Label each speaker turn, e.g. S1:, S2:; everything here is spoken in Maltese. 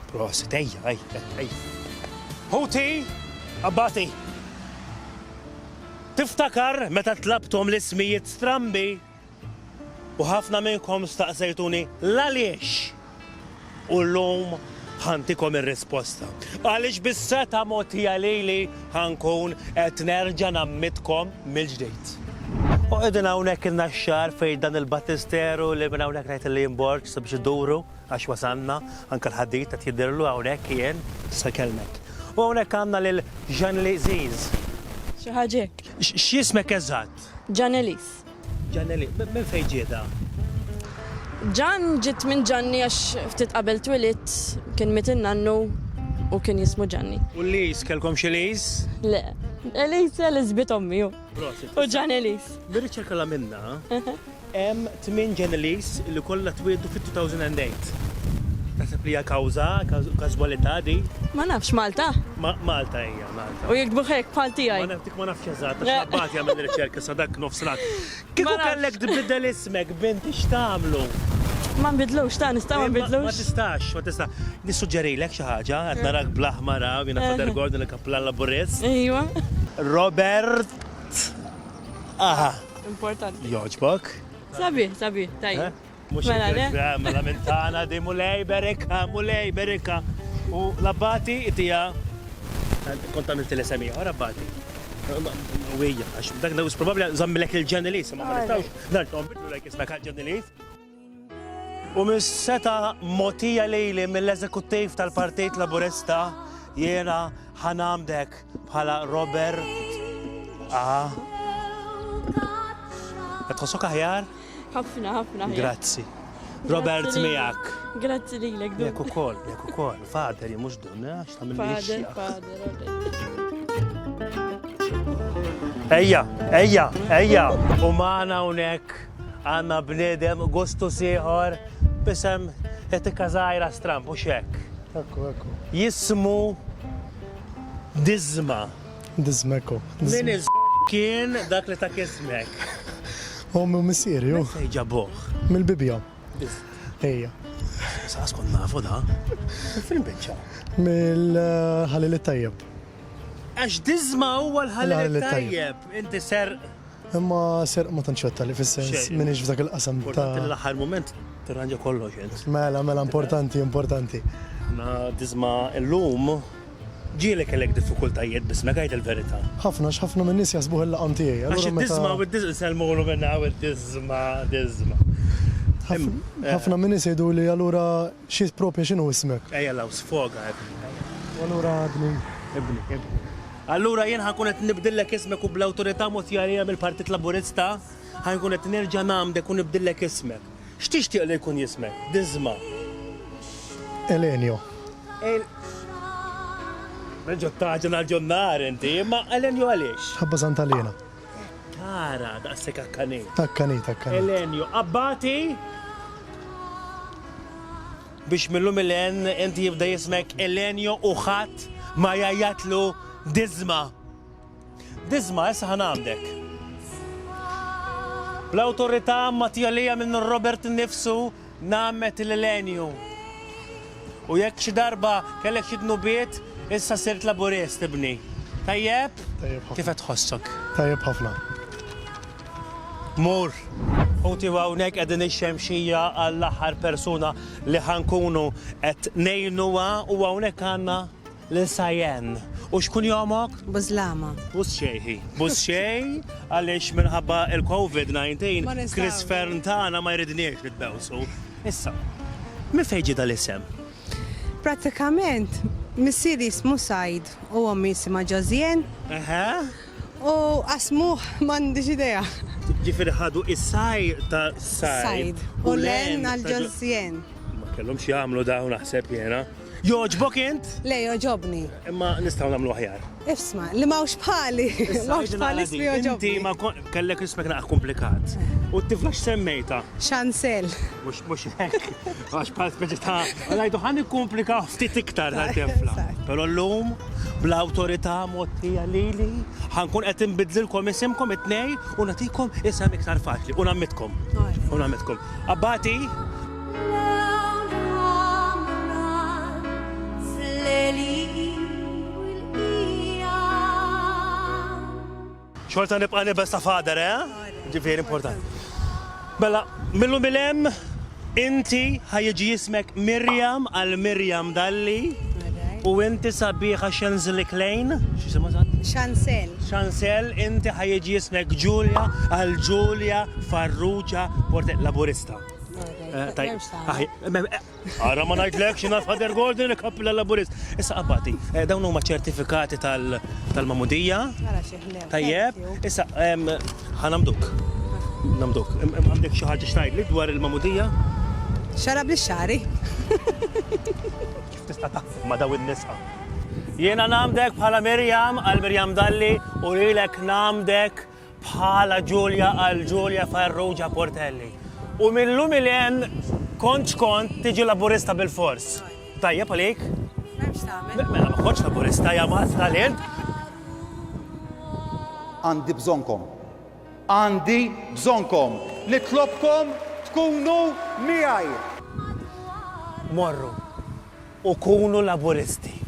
S1: Prosit, ejja. Huti, Abbati. Tiftakar meta tlabtom l-ismijiet strambi u ħafna minnkom staqsejtuni l-għaliex u l-lum ħantikom ir-risposta. Għaliex bis-seta mogħtija lili ħankun qed nerġa' nammitkom mill-ġdid. U qegħdin hawnhekk in-naxxar fejn dan il-Battisteru li minn hawnhekk ngħid li jinborġ sabiex iduru għax wasanna anke l-ħaddid qed jidhirlu hawnhekk jien sa kelmek. U hawnhekk għandna lil Ġaneliż.
S2: Xi ħaġa hekk.
S1: X'ismek eżatt?
S2: Ġaneliż.
S1: Ġaneliż, minn fejn ġieda?
S2: Ġan ġiet minn Ġanni għax ftit qabel twilit kien mitin nannu u kien jismu Ġanni.
S1: U Liz, kelkom xi Liz?
S2: Le, Eliz Elizabeth ommi hu. U Ġaneliż.
S1: Bir-riċerka la minna, hemm 8 Ġaneliż li kollha twiedu fit-2008. Taħseb li hija każwalità di?
S2: Ma nafx Malta.
S1: Malta hija, Malta.
S2: U jekk buħek bħal tiegħi.
S1: Ma nafx eżatt, għax Abbati għamel riċerka sa dak nofsrat. Kieku kellek tbiddel ismek bint x'tagħmlu?
S2: Ma nbidlux ta' nista' ma nbidlux.
S1: Ma tistax. Nissuġġerilek xi ħaġa, qed narak bl-aħmar jiena Fader Gordon il-Kaplan Laburez.
S2: Ejwa.
S1: Robert. Aha.
S2: Importanti.
S1: Joġbok?
S2: Sabi, tajjeb.
S1: Mela mentana di mulej berika. U l-Abbati itija. Kont għamilt l-SMI, ora Abbati. U hija, għax dak nawis probabbli żammilek il-Ġaneliż, ma nistgħux nartom bidlu lek ismek Ġaneliż. U mis-seta mogħtija lili mill-eżekuttiv tal-Partit Laburista jiena ħanamdek bħala Robert. Qed tħossok aħjar?
S2: ħafna.
S1: Grazzi. Robert miegħek.
S2: Grazzi lilek dun.
S1: Jekk ukoll. Fader mhux dun, għax tagħmel Ejja. U magħna hawnhekk għandna bniedem gostu ieħor b'isem etika żgħira stramp u hekk.
S3: Ekku.
S1: Jismu Dizma.
S3: Dizmeko.
S1: Min kien dak li ta' kismek.
S3: Ommi u missieri, ju.
S1: Fejn ġabuh?
S3: Mill-bibja. Ejja.
S1: Saqas kon nafu da. Film biċċa.
S3: Mill-ħalil tajjeb.
S1: Għax Dizma huwa l-ħalil tajjeb. Inti ser.
S3: Imma ser ma tantxotta li fis-sens minix f'dak il-qasam ta'
S1: l-aħħar moment tirranġa kollox int.
S3: Mela importanti.
S1: Na Dizma llum ġielek kellek diffikultajiet bismek għajt il-verità.
S3: ħafna minn nies jasbuh il-laqam tiegħi.
S1: Għax id-Dizma u d-Dizma selmulu minna u d-Dizma.
S3: ħafna minn nies jgħidu li allura xi propja x'inhu ismek.
S1: Ejja law sfoga.
S3: Allura
S1: ibni. Allura jien ħankun qed nibdillek ismek u bl-awtorità mogħtija mill-Partit Laburista ħankun qed nerġa' nagħmdek u nibdillek ismek. X'tixtieq li jkun jismek? Dizma.
S3: Elenio.
S1: Reġgħu taġen għal-ġonnar inti, imma Elenio għaliex?
S3: Ħabba Santalina.
S1: Kara, daqsek akkani.
S3: Akkani.
S1: Elenio, Abbati? Biex millum il-en inti jibda jismek Elenio u ħadd ma jajjatlu Dizma. Dizma, issa ħanamdek. Bl-awtorità matjalija minn Robert nifsu nammet l-Elenio. U jekk xi darba kellek xi dnubiet, issa sirt laburist ibni. Tajjeb? Kif qed tħossok?
S3: Tajjeb ħafna.
S1: Mur. U tiwa hawnhekk qegħdin ix-xemxija għall-aħħar persuna li ħankunu qed ngħinuha u hawnhekk għandna l-Sajen. U xkun jomok?
S4: Buzlama.
S1: Buz xej, għalix minħabba il-COVID-19, Chris Ferntana ma jridniex nitbewsu. Issa, mi fejġi dal-isem?
S4: Pratikament, missieri ismu Sajd u għommi isima Ġozjen. U asmuħ m'għandix idea.
S1: Ġifieri ħadu is-saj ta' Sajd.
S4: U len għal-Ġozjen.
S1: Ma kellhom xi jagħmlu dawn naħseb jiena. Joġbok int?
S4: Le, joġobni.
S1: Imma nistgħu nagħmlu aħjar.
S4: Ifsma, li mawx bħali. Mawx bħali ismi joġobni.
S1: Inti ma kellek ismek naqaq komplikat. U t-tifla x'semmejta?
S4: Xansel.
S1: Mhux hekk. Għax bħal speċi ta' ngħidu ħan ikkomplikaw ftit iktar tal-tifla. Però llum bl-awtorità mogħtija lili ħankun qed inbidlilkom isimkom it-tnej u nagħtikom isem iktar faċli u nammitkom. Abbati? Xorta nibqa' nibesta fader, Ġifieri importanti. Bella, millu milem, inti ħajġi jismek Mirjam għal Mirjam Dalli u inti sabiħa Xenzilik Lejn, xisima zan?
S4: Chancel.
S1: Chancel, inti ħajġi jismek Ġulja għal Ġulja Farrugia Portet Laburista. Għara ma najtlek xina Father Gordon il-kappila laburist. Issa qabbati, dawn huma ċertifikati tal-mamudija. Tajjeb, issa ħanamduk. Namduk. Għandek xi ħaġa xtajdli dwar il-mamudija?
S4: Xarab li xari.
S1: Kif tista' taqsam ma daw in-nisa? Jiena namdek bħala Mirjam għal Mirjam Dalli u lilek namdek bħala Ġulja għal Ġulja Farrugia Portelli. U millum il-jen kont tiġi laburista bil-fors. Tajjeb għalik? Mela ma konċ laburista ja ma talent.
S5: Għandi bżonkom. Għandi bżonkom. Nitlobkom tkunu miegħi.
S1: Morru u kunu laburisti.